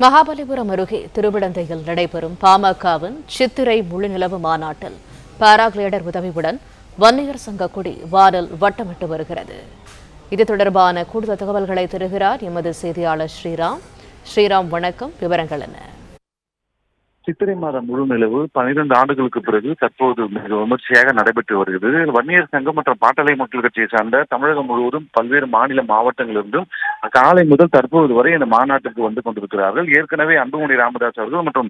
மகாபலிபுரம் அருகே திருவிடந்தையில் நடைபெறும் பாமகவின் சித்திரை முழுநிலவு மாநாட்டில் பாராகிளைடர் உதவியுடன் வன்னியர் சங்க கொடி வானில் வட்டமிட்டு வருகிறது. இது தொடர்பான கூடுதல் தகவல்களை தருகிறார் எமது செய்தியாளர் ஸ்ரீராம். வணக்கம், விவரங்கள் என்ன? சித்திரை மாதம் முழு நிலவு 12 ஆண்டுகளுக்கு பிறகு தற்போது மிக விமர்சையாக நடைபெற்று வருகிறது. வன்னியர் சங்கம் மற்றும் பாட்டாளி மக்கள் கட்சியை சார்ந்த தமிழகம் முழுவதும் பல்வேறு மாநில மாவட்டங்களிலிருந்தும் காலை முதல் தற்போது வரை இந்த மாநாட்டுக்கு வந்து கொண்டிருக்கிறார்கள். ஏற்கனவே அன்புமணி ராமதாஸ் அவர்கள் மற்றும்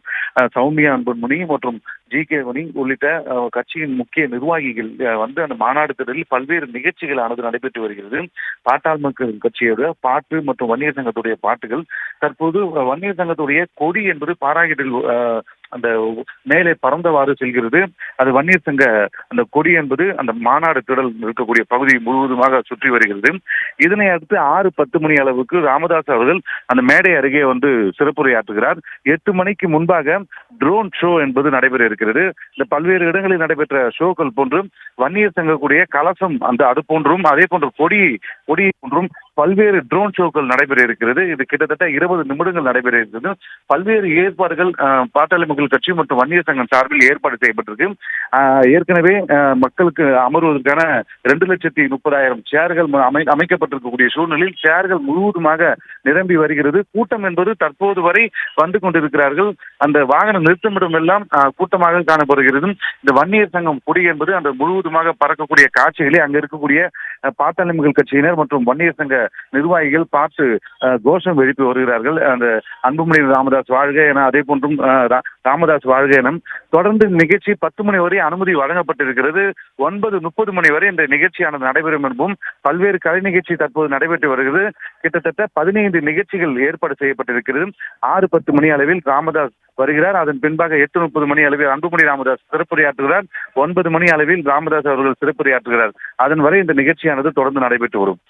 சௌமியா அன்புமணி மற்றும் ஜி.கே. மணி உள்ளிட்ட கட்சியின் முக்கிய நிர்வாகிகள் வந்து அந்த மாநாடு திடலில் பல்வேறு நிகழ்ச்சிகளானது நடைபெற்று வருகிறது. பாட்டாளி மக்கள் கட்சியோட பாட்டு மற்றும் வன்னியர் சங்கத்துடைய பாட்டுகள் தற்போது வன்னியர் சங்கத்துடைய கொடி என்பது பாராகிடில் அந்த மேலே பறந்தவாறு செல்கிறது. அது வன்னியர் சங்க அந்த கொடி என்பது அந்த மாநாடு திடல் இருக்கக்கூடிய பகுதி முழுவதுமாக சுற்றி வருகிறது. இதனை அடுத்து 6:10 மணி அளவுக்கு ராமதாஸ் அவர்கள் அந்த மேடை அருகே வந்து சிறப்புரையாற்றுகிறார். 8 மணிக்கு முன்பாக ட்ரோன் ஷோ என்பது நடைபெற இருக்கிறது. இந்த பல்வேறு இடங்களில் நடைபெற்ற ஷோக்கள் போன்றும் வன்னியர் சங்கக்கூடிய கலசம் அந்த அது போன்றும் அதே போன்ற கொடி போன்றும் பல்வேறு ட்ரோன் ஷோக்கள் நடைபெற இருக்கிறது. இது கிட்டத்தட்ட 20 நிமிடங்கள் நடைபெற இருக்கிறது. பல்வேறு ஏற்பாடுகள் பாட்டாளி மக்கள் கட்சி மற்றும் வன்னியர் சங்கம் சார்பில் ஏற்பாடு செய்யப்பட்டிருக்கு. ஏற்கனவே மக்களுக்கு அமர்வதற்கான 2,30,000 சேர்கள் அமைக்கப்பட்டிருக்கக்கூடிய சூழ்நிலையில் சேர்கள் முழுவதுமாக நிரம்பி வருகிறது. கூட்டம் என்பது தற்போது வரை வந்து கொண்டிருக்கிறார்கள். அந்த வாகன நிறுத்தமிடம் எல்லாம் கூட்டமாக காணப்படுகிறது. இந்த வன்னியர் சங்கம் கொடி என்பது அந்த முழுவதுமாக பறக்கக்கூடிய காட்சிகளை அங்க இருக்கக்கூடிய பாட்டாளி மக்கள் கட்சியினர் மற்றும் வன்னியர் சங்க நிர்வாகிகள் பார்த்து கோஷம் எழுப்பி வருகிறார்கள். அந்த அன்புமணி ராமதாஸ் வாழ்க என, அதே போன்றும் ராமதாஸ் வாழ்க என தொடர்ந்து நிகழ்ச்சி 10 மணி வரை அனுமதி வழங்கப்பட்டிருக்கிறது. 9:30 மணி வரை இந்த நிகழ்ச்சியானது நடைபெறும் என்பதும் பல்வேறு கலை நிகழ்ச்சி தற்போது நடைபெற்று வருகிறது. கிட்டத்தட்ட 15 நிகழ்ச்சிகள் ஏற்பாடு செய்யப்பட்டிருக்கிறது. 6:10 மணி அளவில் ராமதாஸ் வருகிறார். அதன் பின்பாக 8:30 மணி அளவில் அன்புமணி ராமதாஸ் சிறப்புரையாற்றுகிறார். 9 மணி அளவில் ராமதாஸ் அவர்கள் சிறப்புரையாற்றுகிறார். அதன் வரை இந்த நிகழ்ச்சியானது தொடர்ந்து நடைபெற்று வரும்.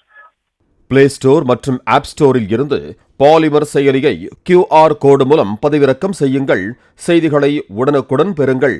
பிளே ஸ்டோர் மற்றும் ஆப் ஸ்டோரில் இருந்து பாலிமர் செயலியை QR கோடு மூலம் பதிவிறக்கம் செய்யுங்கள். செய்திகளை உடனுக்குடன் பெறுங்கள்.